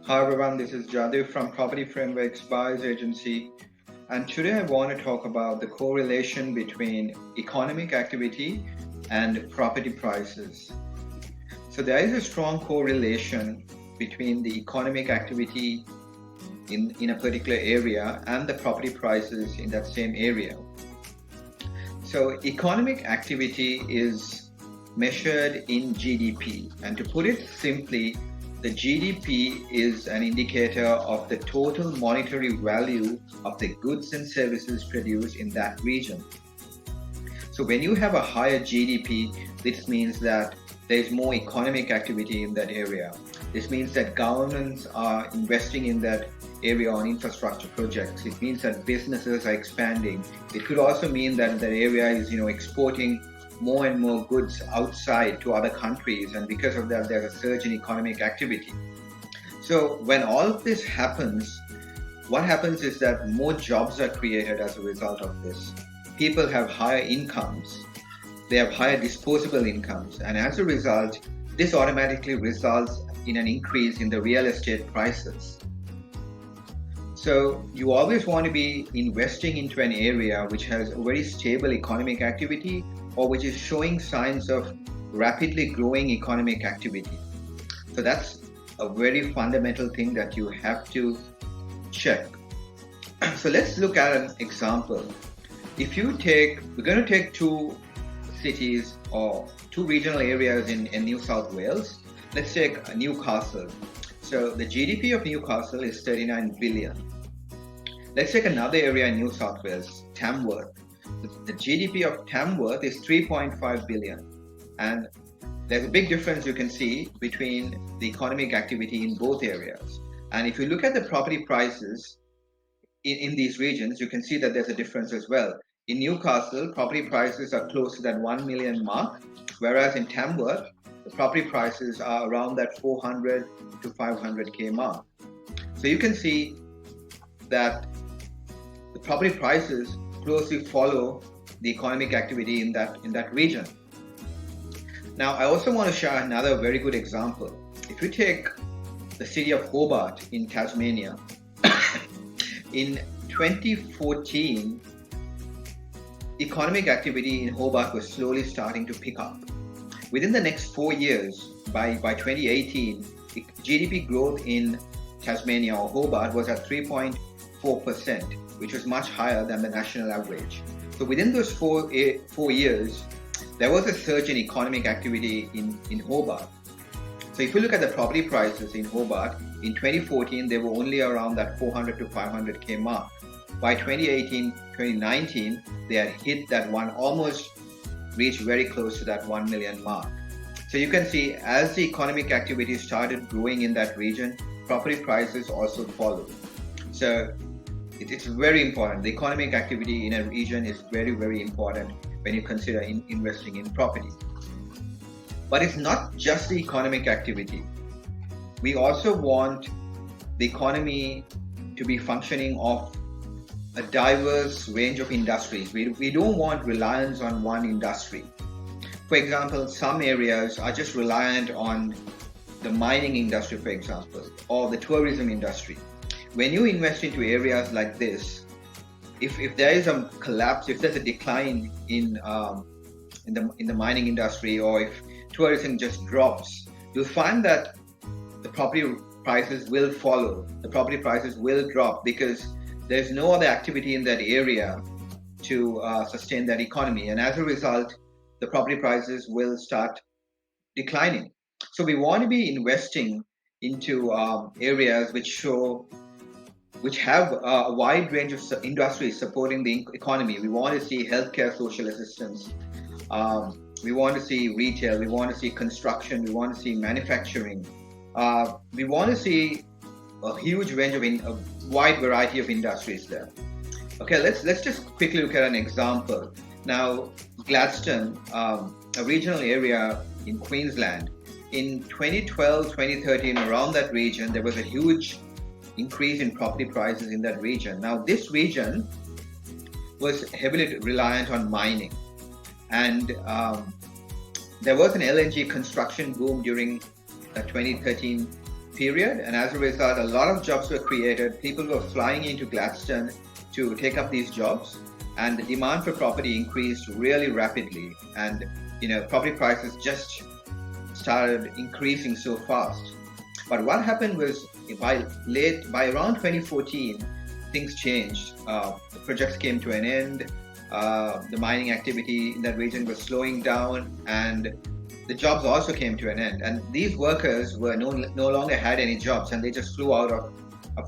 Hi everyone, this is Jadu from Property Frameworks Buyers Agency, and today I want to talk about the correlation between economic activity and property prices. So there is a strong correlation between the economic activity in a particular area and the property prices in that same area. So economic activity is measured in GDP, and to put it simply, the GDP is an indicator of the total monetary value of the goods and services produced in that region. So when you have a higher GDP, this means that there is more economic activity in that area. This means that governments are investing in that area on infrastructure projects. It means that businesses are expanding. It could also mean that that area is, exporting more and more goods outside to other countries, and because of that there's a surge in economic activity. So when all of this happens, what happens is that more jobs are created as a result of this. People have higher incomes, they have higher disposable incomes, and as a result this automatically results in an increase in the real estate prices. So you always want to be investing into an area which has a very stable economic activity, or which is showing signs of rapidly growing economic activity. So that's a very fundamental thing that you have to check. So let's look at an example. We're going to take two cities or two regional areas in New South Wales. Let's take Newcastle. So the GDP of Newcastle is 39 billion. Let's take another area in New South Wales, Tamworth. The GDP of Tamworth is 3.5 billion. And there's a big difference you can see between the economic activity in both areas. And if you look at the property prices in these regions, you can see that there's a difference as well. In Newcastle, property prices are close to that 1 million mark, whereas in Tamworth, the property prices are around that 400 to 500k mark. So you can see that the property prices closely follow the economic activity in that region. Now, I also want to share another very good example. If you take the city of Hobart in Tasmania, in 2014, economic activity in Hobart was slowly starting to pick up. Within the next 4 years, by 2018, GDP growth in Tasmania or Hobart was at 3.4%, which was much higher than the national average. So within those 4 years, there was a surge in economic activity in Hobart. So if you look at the property prices in Hobart, in 2014, they were only around that 400 to 500k mark. By 2018, 2019, they had hit that one, almost reached very close to that 1 million mark. So you can see as the economic activity started growing in that region, property prices also followed. So it's very important. The economic activity in a region is very, very important when you consider investing in property. But it's not just the economic activity. We also want the economy to be functioning off a diverse range of industries. We don't want reliance on one industry. For example, some areas are just reliant on the mining industry, for example, or the tourism industry. When you invest into areas like this, if there is a collapse, if there's a decline in the mining industry, or if tourism just drops, you'll find that the property prices will follow. The property prices will drop because there's no other activity in that area to sustain that economy, and as a result, the property prices will start declining. So we want to be investing into areas which have a wide range of industries supporting the economy. We want to see healthcare, social assistance. We want to see retail. We want to see construction. We want to see manufacturing. We want to see a huge range of a wide variety of industries there. Okay, let's just quickly look at an example. Now, Gladstone, a regional area in Queensland, in 2012, 2013, around that region, there was a huge increase in property prices in that region. Now, this region was heavily reliant on mining, and there was an LNG construction boom during 2013 period. And as a result, a lot of jobs were created. People were flying into Gladstone to take up these jobs, and the demand for property increased really rapidly. And property prices just started increasing so fast. But what happened was by around 2014, things changed. The projects came to an end. The mining activity in that region was slowing down, and the jobs also came to an end. And these workers were no longer had any jobs, and they just flew out of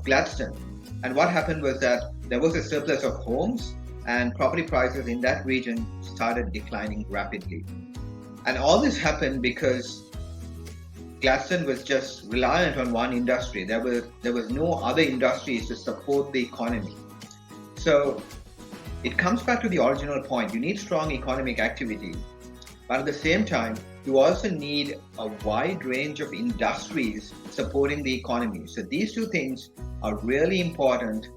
Gladstone. And what happened was that there was a surplus of homes, and property prices in that region started declining rapidly. And all this happened because Gladstone was just reliant on one industry. There was no other industries to support the economy. So it comes back to the original point. You need strong economic activity, but at the same time, you also need a wide range of industries supporting the economy. So these two things are really important.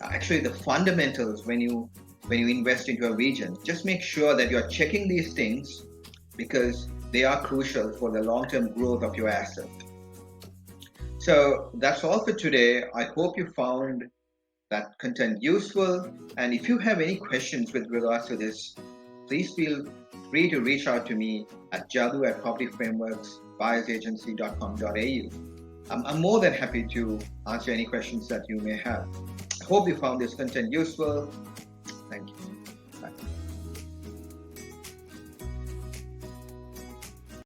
Actually, the fundamentals when you invest into a region. Just make sure that you're checking these things because they are crucial for the long-term growth of your asset. So that's all for today. I hope you found that content useful. And if you have any questions with regards to this, please feel free to reach out to me at jadoo@propertyframeworksbuyersagency.com.au. I'm more than happy to answer any questions that you may have. I hope you found this content useful. Thank you.